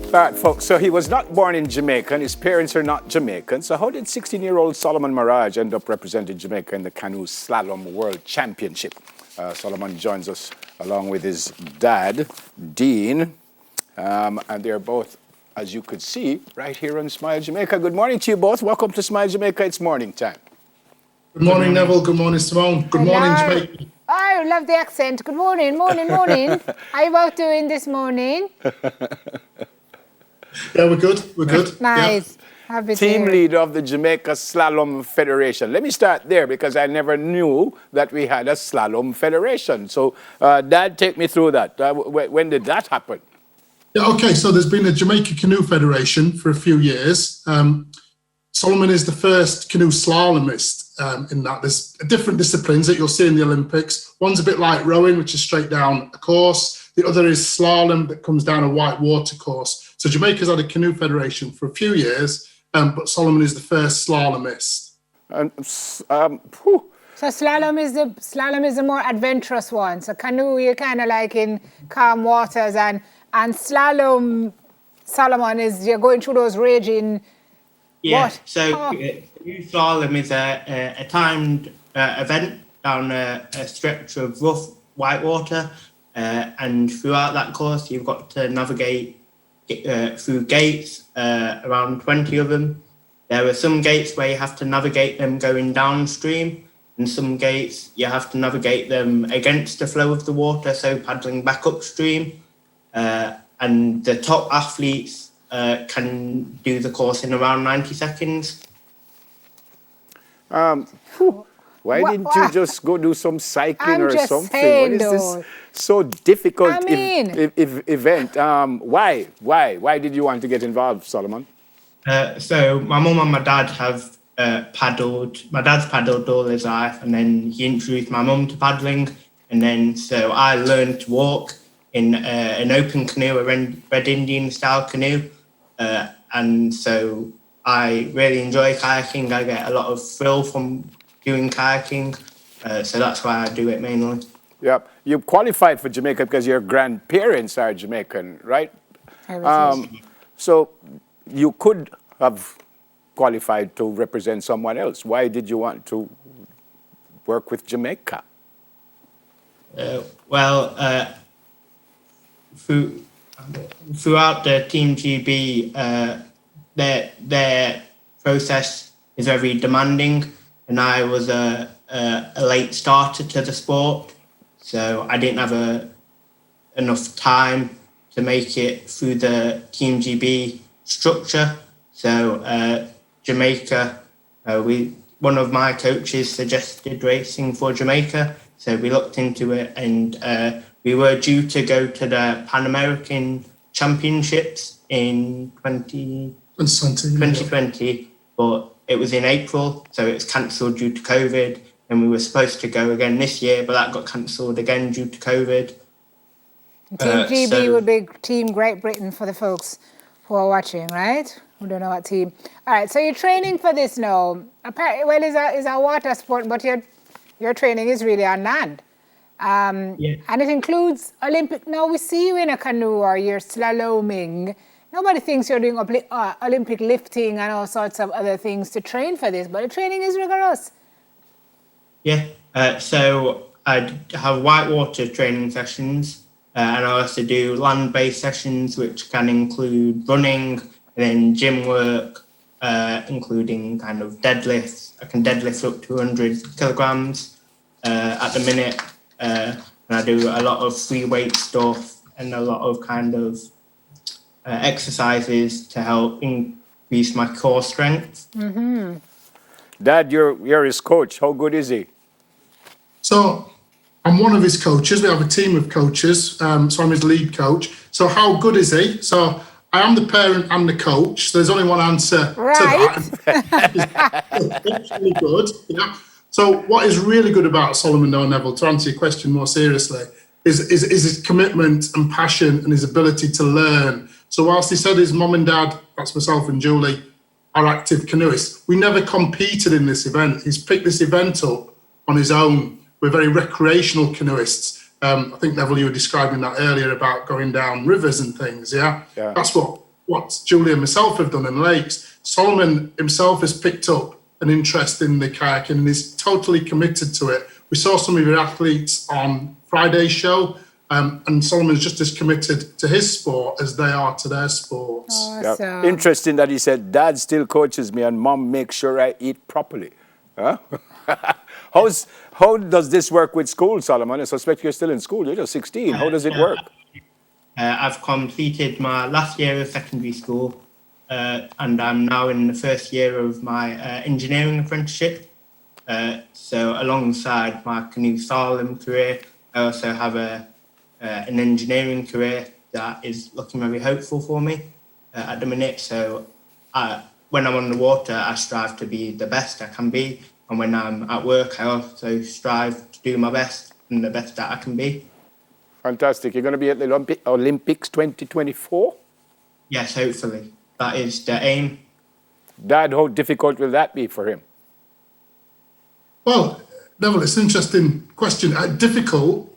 All right, folks, so he was not born in Jamaica and his parents are not Jamaican. So how did 16-year-old Solomon Maragh end up representing Jamaica in the Canoe Slalom World Championship? Solomon joins us along with his dad, Dean, and they're both, as you could see, right here on Smile Jamaica. Good morning to you both. Welcome to Smile Jamaica. It's morning time. Good morning, Neville. Good morning, Simone. Good morning, Jamaica. I love the accent. Good morning, morning. How you both doing this morning? Yeah, we're good. We're good. Nice. Yeah. Team leader of the Jamaica Slalom Federation. Let me start there because I never knew that we had a slalom federation. So, Dad, take me through that. When did that happen? Yeah, okay, so there's been a Jamaican Canoe Federation for a few years. Solomon is the first canoe slalomist in that. There's different disciplines that you'll see in the Olympics. One's a bit like rowing, which is straight down a course. The other is slalom that comes down a white water course. So Jamaica's had a canoe federation for a few years, but Solomon is the first slalomist. So slalom is the more adventurous one. So canoe, you're kind of like in calm waters, and slalom, Solomon, is you're going through those raging. Yeah. What? So canoe slalom is a timed event down a stretch of rough white water, and throughout that course you've got to navigate through gates, around 20 of them. There are some gates where you have to navigate them going downstream, and some gates you have to navigate them against the flow of the water, so paddling back upstream. And the top athletes can do the course in around 90 seconds. Why didn't you just go do some cycling or something? Saying, what is this so difficult event? Why did you want to get involved, Solomon? So my mum and my dad have paddled. My dad's paddled all his life, and then he introduced my mum to paddling, and then so I learned to walk in an open canoe, a Red Indian style canoe, and so I really enjoy kayaking. I get a lot of thrill from doing kayaking, so that's why I do it mainly. Yeah, you qualified for Jamaica because your grandparents are Jamaican, right? So you could have qualified to represent someone else. Why did you want to work with Jamaica? Throughout the Team GB, their process is very demanding, and I was a late starter to the sport, so I didn't have enough time to make it through the Team GB structure. So Jamaica, one of my coaches suggested racing for Jamaica, so we looked into it, and we were due to go to the Pan American Championships in 2020, but it was in April, so it was cancelled due to COVID, and we were supposed to go again this year, but that got cancelled again due to COVID. Team GB would be Team Great Britain for the folks who are watching, right? Who don't know what team. All right, so you're training for this now. Apparently, well, it's a water sport, but your training is really on land. And it includes Olympic. Now we see you in a canoe or you're slaloming. Nobody thinks you're doing Olympic lifting and all sorts of other things to train for this, but the training is rigorous. Yeah, so I have whitewater training sessions, and I also do land-based sessions, which can include running and then gym work, including kind of deadlifts. I can deadlift up to 100 kilograms at the minute, and I do a lot of free weight stuff and a lot of kind of exercises to help increase my core strength. Mm-hmm. Dad, you're his coach. How good is he? So I'm one of his coaches. We have a team of coaches, so I'm his lead coach. So how good is he? So I am the parent and the coach. So there's only one answer to that. It's really good. Yeah. So what is really good about Solomon Neville, to answer your question more seriously, is his commitment and passion and his ability to learn. So whilst he said his mum and dad, that's myself and Julie, are active canoeists, we never competed in this event. He's picked this event up on his own. We're very recreational canoeists. I think, Neville, you were describing that earlier about going down rivers and things, yeah? Yeah. That's what what Julie and myself have done in lakes. Solomon himself has picked up an interest in the kayaking and is totally committed to it. We saw some of your athletes on Friday's show, and Solomon's just as committed to his sport as they are to their sports. Awesome. Yeah. Interesting that he said, Dad still coaches me and Mom makes sure I eat properly. Huh? How does this work with school, Solomon? I suspect you're still in school. You're just 16. How does it work? I've completed my last year of secondary school, and I'm now in the first year of my engineering apprenticeship. So alongside my canoe slalom career, I also have an engineering career that is looking very hopeful for me at the minute. So when I'm on the water, I strive to be the best I can be. And when I'm at work, I also strive to do my best and the best that I can be. Fantastic. You're going to be at the Olympics 2024? Yes, hopefully. That is the aim. Dad, how difficult will that be for him? Well, Neville, it's an interesting question. Difficult.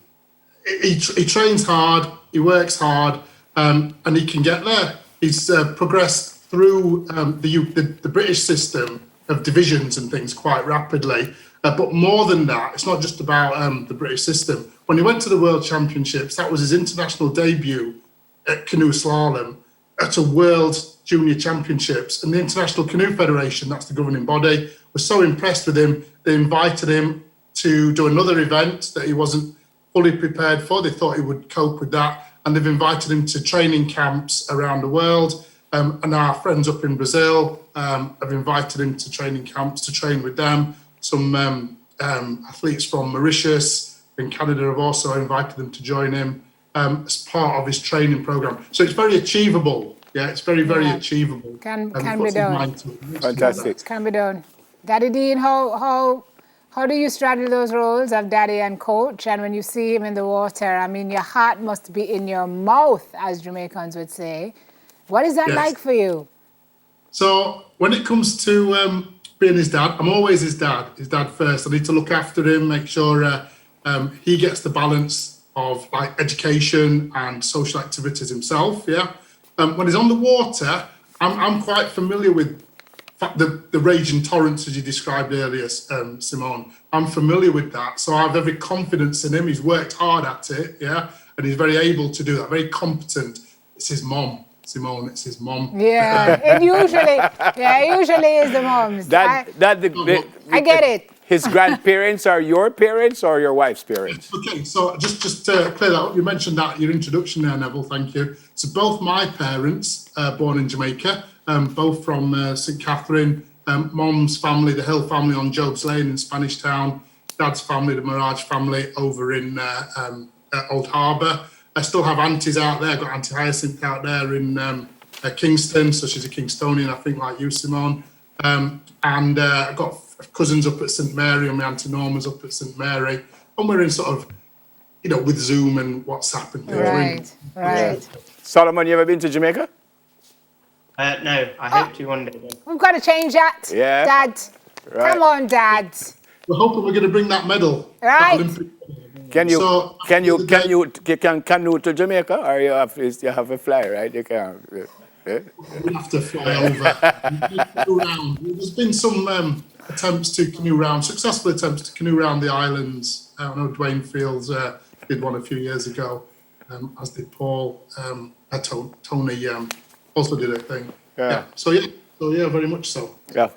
He trains hard, he works hard, and he can get there. He's progressed through the British system of divisions and things quite rapidly. But more than that, it's not just about the British system. When he went to the World Championships, that was his international debut at Canoe Slalom at a World Junior Championships. And the International Canoe Federation, that's the governing body, was so impressed with him, they invited him to do another event that he wasn't fully prepared for. They thought he would cope with that. And they've invited him to training camps around the world. And our friends up in Brazil have invited him to training camps to train with them. Some athletes from Mauritius and Canada have also invited them to join him as part of his training program. So it's very achievable. Yeah, it's very, very achievable. Can be done. Fantastic. Can be done. Daddy Dean, how do you straddle those roles of daddy and coach? And when you see him in the water, I mean, your heart must be in your mouth, as Jamaicans would say. What is that like for you? So when it comes to being his dad, I'm always his dad first. I need to look after him, make sure he gets the balance of like education and social activities himself. Yeah. When he's on the water, I'm quite familiar with the raging torrents, as you described earlier, Simone. I'm familiar with that, so I have every confidence in him. He's worked hard at it, yeah, and he's very able to do that. Very competent. It's his mom. Simone, it's his mom. Yeah, it usually is the moms. I get it. His grandparents are your parents or your wife's parents? Okay, so just to clear that up, you mentioned that your introduction there, Neville, thank you. So both my parents, born in Jamaica, both from St. Catherine, mom's family, the Hill family on Job's Lane in Spanish Town, dad's family, the Maragh family over in Old Harbour. I still have aunties out there. I've got Auntie Hyacinth out there in Kingston, so she's a Kingstonian, I think, like you, Simone. And I've got cousins up at St Mary, and my Auntie Norma's up at St Mary. And we're in sort of, with Zoom and WhatsApp and things. Right. Solomon, you ever been to Jamaica? No, I hope to one day. We've got to change that, yeah. Dad. Right. Come on, Dad. We're hoping we're going to bring that medal. Right. That Can canoe to Jamaica, or you have a fly, right? You can't. We have to fly over. There's been some attempts to canoe round, successful attempts to canoe round the islands. I know Dwayne Fields did one a few years ago, as did Paul. Tony also did a thing. Yeah. So very much so. Yeah.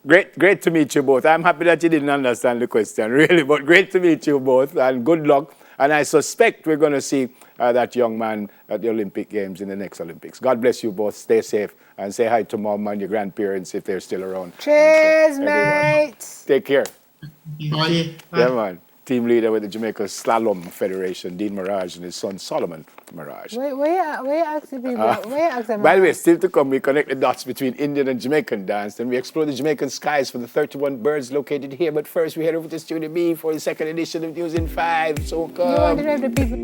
Great to meet you both. I'm happy that you didn't understand the question, really, but great to meet you both, and good luck. And I suspect we're going to see that young man at the Olympic Games in the next Olympics. God bless you both. Stay safe, and say hi to Mom and your grandparents if they're still around. Cheers, mate. Take care. Bye. Yeah, man. Team leader with the Jamaica Slalom Federation, Dean Maragh, and his son Solomon Maragh. Where actually people? By the way, still to come, we connect the dots between Indian and Jamaican dance. Then we explore the Jamaican skies for the 31 birds located here. But first, we head over to Studio B for the second edition of News in 5. So come. You want to drive the people.